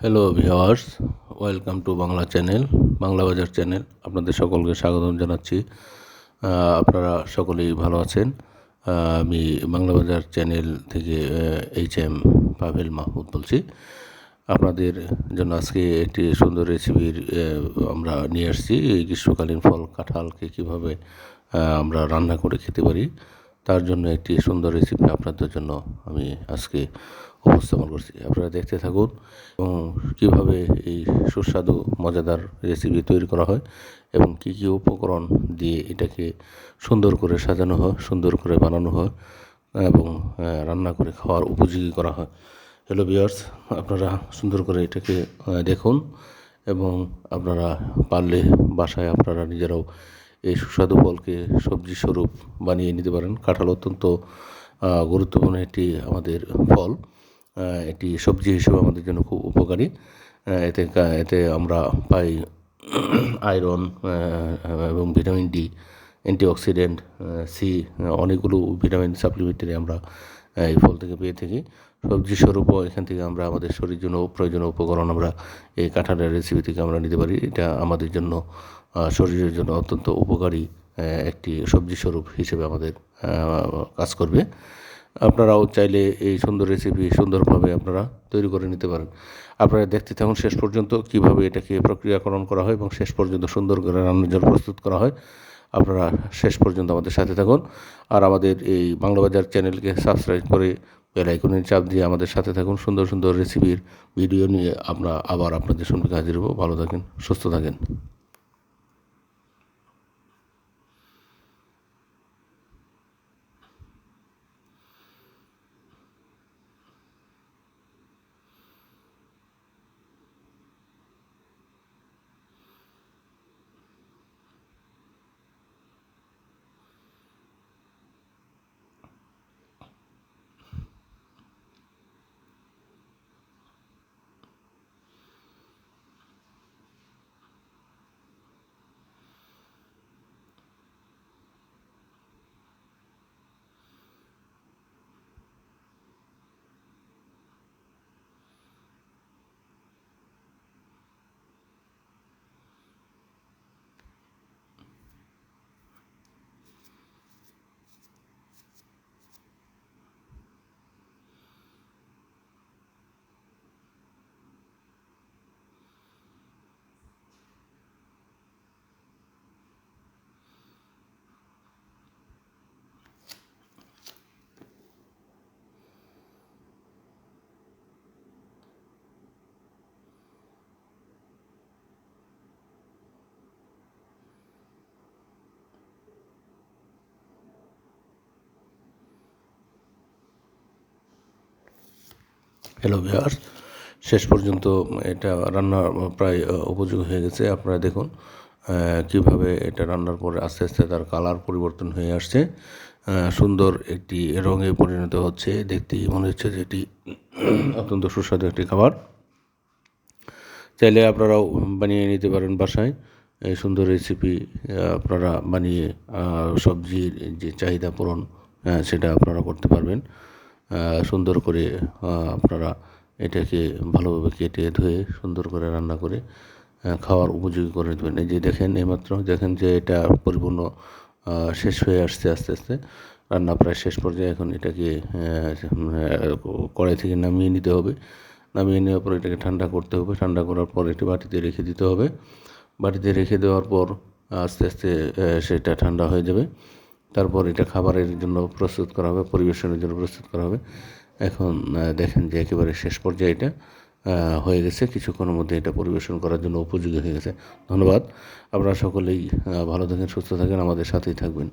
Hello viewers, welcome to Bangla channel, Bangla বাজার channel. আপনাদের সকলকে স্বাগতম জানাচ্ছি। আপনারা সকলেই ভালো আছেন। আমি বাংলা বাজার চ্যানেল থেকে HM পাভেল মাহমুদ বলছি। আপনাদের জন্য আজকে একটি সুন্দর রেসিপির আমরা নিয়ে আসছি। এই গ্রীষ্মকালীন ফল কাঁঠালকে কীভাবে আমরা রান্না করে খেতে পারি, তার জন্য একটি সুন্দর রেসিপি আপনাদের জন্য আমি আজকে উপস্থাপন করছি। আপনারা দেখতে থাকুন এবং কীভাবে এই সুস্বাদু মজাদার রেসিপি তৈরি করা হয় এবং কী কী উপকরণ দিয়ে এটাকে সুন্দর করে সাজানো হয়, সুন্দর করে বানানো হয় এবং রান্না করে খাওয়ার উপযোগী করা হয়। হ্যালো ভিউয়ার্স, আপনারা সুন্দর করে এটাকে দেখুন এবং আপনারা পারলে বাসায় আপনারা নিজেরাও এই সুস্বাদু ফলকে সবজি স্বরূপ বানিয়ে নিতে পারেন। কাঁঠাল অত্যন্ত গুরুত্বপূর্ণ একটি আমাদের ফল। এটি সবজি হিসেবে আমাদের জন্য খুব উপকারী। এতে আমরা পাই আয়রন এবং ভিটামিন ডি, অ্যান্টিঅক্সিডেন্ট, সি, অনেকগুলো ভিটামিন সাপ্লিমেন্টারি আমরা এই ফল থেকে পেয়ে থাকি। সবজি স্বরূপও এখান থেকে আমরা আমাদের শরীরের জন্য প্রয়োজনীয় উপকরণ আমরা এই কাঁঠালের রেসিপি থেকে আমরা নিতে পারি। এটা আমাদের জন্য শরীরের জন্য অত্যন্ত উপকারী একটি সবজি স্বরূপ হিসেবে আমাদের কাজ করবে। আপনারাও চাইলে এই সুন্দর রেসিপি সুন্দরভাবে আপনারা তৈরি করে নিতে পারেন। আপনারা দেখতে থাকুন শেষ পর্যন্ত কীভাবে এটাকে প্রক্রিয়াকরণ করা হয় এবং শেষ পর্যন্ত সুন্দর করে রান্নার জন্য প্রস্তুত করা হয়। আপনারা শেষ পর্যন্ত আমাদের সাথে থাকুন আর আমাদের এই বাংলা বাজার চ্যানেলকে সাবস্ক্রাইব করে বেল আইকনের চাপ দিয়ে আমাদের সাথে থাকুন। সুন্দর সুন্দর রেসিপির ভিডিও নিয়ে আমরা আবার আপনাদের সম্মুখে হাজির হব। ভালো থাকেন, সুস্থ থাকেন। হ্যালো ভিউয়ার্স, শেষ পর্যন্ত এটা রান্না প্রায় উপযোগী হয়ে গেছে। আপনারা দেখুন কীভাবে এটা রান্নার পরে আস্তে আস্তে তার কালার পরিবর্তন হয়ে আসছে, সুন্দর একটি রঙে পরিণত হচ্ছে। দেখতেই মনে হচ্ছে যে এটি অত্যন্ত সুস্বাদু একটি খাবার। চাইলে আপনারাও বানিয়ে নিতে পারেন বাসায়। এই সুন্দর রেসিপি আপনারা বানিয়ে সবজির যে চাহিদা পূরণ সেটা আপনারা করতে পারবেন। সুন্দর করে আপনারা এটাকে ভালোভাবে কেটে ধুয়ে সুন্দর করে রান্না করে খাওয়ার উপযোগী করে দেবেন। এই যে দেখেন, এইমাত্র দেখেন যে এটা পরিপূর্ণ শেষ হয়ে আসছে আস্তে আস্তে, রান্না প্রায় শেষ পর্যায়ে। এখন এটাকে কড়াই থেকে নামিয়ে নিতে হবে। নামিয়ে নেওয়ার পর এটাকে ঠান্ডা করতে হবে। ঠান্ডা করার পর এটি বাটিতে রেখে দিতে হবে। বাটিতে রেখে দেওয়ার পর আস্তে আস্তে সেটা ঠান্ডা হয়ে যাবে। তারপর এটা খাবারের জন্য প্রস্তুত করা হবে, পরিবেশনের জন্য প্রস্তুত করা হবে। এখন দেখেন যে একেবারে শেষ পর্যায়ে এটা হয়ে গেছে। কিছুক্ষণের মধ্যে এটা পরিবেশন করার জন্য উপযোগী হয়ে গেছে। ধন্যবাদ। আপনারা সকলেই ভালো থাকেন, সুস্থ থাকেন, আমাদের সাথেই থাকবেন।